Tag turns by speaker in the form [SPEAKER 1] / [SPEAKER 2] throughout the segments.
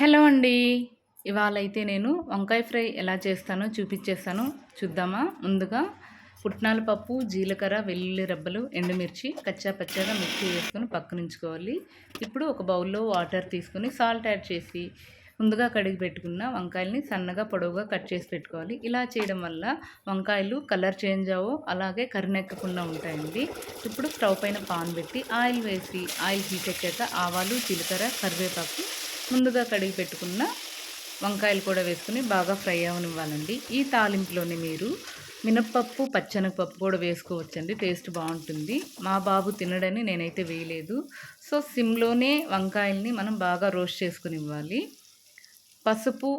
[SPEAKER 1] Hello అండి. ఇవాళైతే నేను వంకాయ ఫ్రై ఎలా చేస్తానో చూపిచ్చేస్తాను. చూద్దామా? ముందుగా పుట్నాల పప్పు, జీలకర్ర, వెల్లుల్లి రెబ్బలు, ఎండుమిర్చి కచ్చా పచ్చాగా మిక్సీ వేసుకొని పక్కనుంచుకోవాలి. ఇప్పుడు ఒక బౌల్‌లో వాటర్ తీసుకొని సాల్ట్ యాడ్ చేసి ముందుగా కడిగి పెట్టుకున్న వంకాయలని సన్నగా, పొడవుగా కట్ చేసి పెట్టుకోవాలి. ఇలా చేయడం వల్ల వంకాయలు కలర్ చేంజ్ అవ్వవు, అలాగే కరినెక్కకుండా ఉంటాయండి. ఇప్పుడు స్టవ్ పైన పాన్ పెట్టి ఆయిల్ వేసి ఆయిల్ హీట్ ఎక్కాక ఆవాలు, జీలకర్ర, కరివేపాకు ముందుగా కడిగి పెట్టుకున్న వంకాయలు కూడా వేసుకుని బాగా ఫ్రై అవనివ్వాలండి. ఈ తాలింపులోని మీరు మినప్పప్పు, పచ్చెనగపప్పు కూడా వేసుకోవచ్చండి. టేస్ట్ బాగుంటుంది. మా బాబు తినడని నేనైతే వేయలేదు. సో సిమ్లోనే వంకాయల్ని మనం బాగా రోస్ట్ చేసుకునివ్వాలి. పసుపు,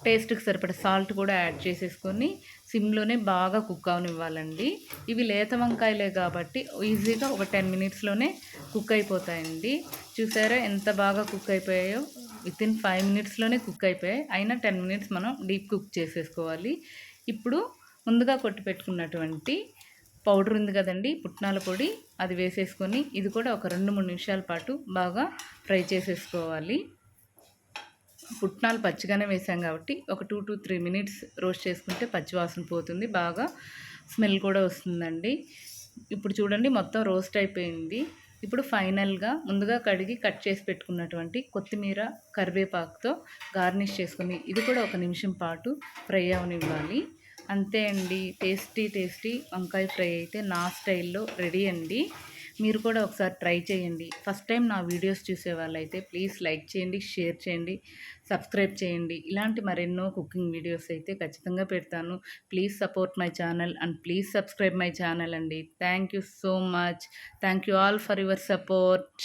[SPEAKER 1] టేస్ట్కి సరిపడ సాల్ట్ కూడా యాడ్ చేసేసుకొని సిమ్లోనే బాగా కుక్ అవనివ్వాలండి. ఇవి లేత వంకాయలే కాబట్టి ఈజీగా ఒక 10 మినిట్స్లోనే కుక్ అయిపోతాయండి. చూసారా ఎంత బాగా కుక్ అయిపోయాయో? వితిన్ 5 మినిట్స్లోనే కుక్ అయిపోయాయి. అయినా 10 మినిట్స్ మనం డీప్ కుక్ చేసేసుకోవాలి. ఇప్పుడు ముందుగా కొట్టి పెట్టుకున్నటువంటి పౌడర్ ఉంది కదండి, పుట్నాల పొడి, అది వేసేసుకొని ఇది కూడా ఒక 2-3 నిమిషాల పాటు బాగా ఫ్రై చేసేసుకోవాలి. పుట్నాలు పచ్చిగానే వేసాం కాబట్టి ఒక 2-3 మినిట్స్ రోస్ట్ చేసుకుంటే పచ్చివాసన పోతుంది, బాగా స్మెల్ కూడా వస్తుందండి. ఇప్పుడు చూడండి మొత్తం రోస్ట్ అయిపోయింది. ఇప్పుడు ఫైనల్గా ముందుగా కడిగి కట్ చేసి పెట్టుకున్నటువంటి కొత్తిమీర, కరివేపాకుతో గార్నిష్ చేసుకొని ఇది కూడా ఒక నిమిషం పాటు ఫ్రై అవనివ్వాలి. అంతే అండి, టేస్టీ టేస్టీ వంకాయ ఫ్రై అయితే నా స్టైల్లో రెడీ అండి. మీరు కూడా ఒకసారి ట్రై చేయండి. ఫస్ట్ టైం నా వీడియోస్ చూసే వాళ్ళైతే ప్లీజ్ లైక్ చేయండి, షేర్ చేయండి, సబ్స్క్రైబ్ చేయండి. ఇలాంటి మరెన్నో కుకింగ్ వీడియోస్ అయితే ఖచ్చితంగా పెడతాను. Please support my channel and please subscribe my channel అండి. Thank you so much. Thank you all for your support.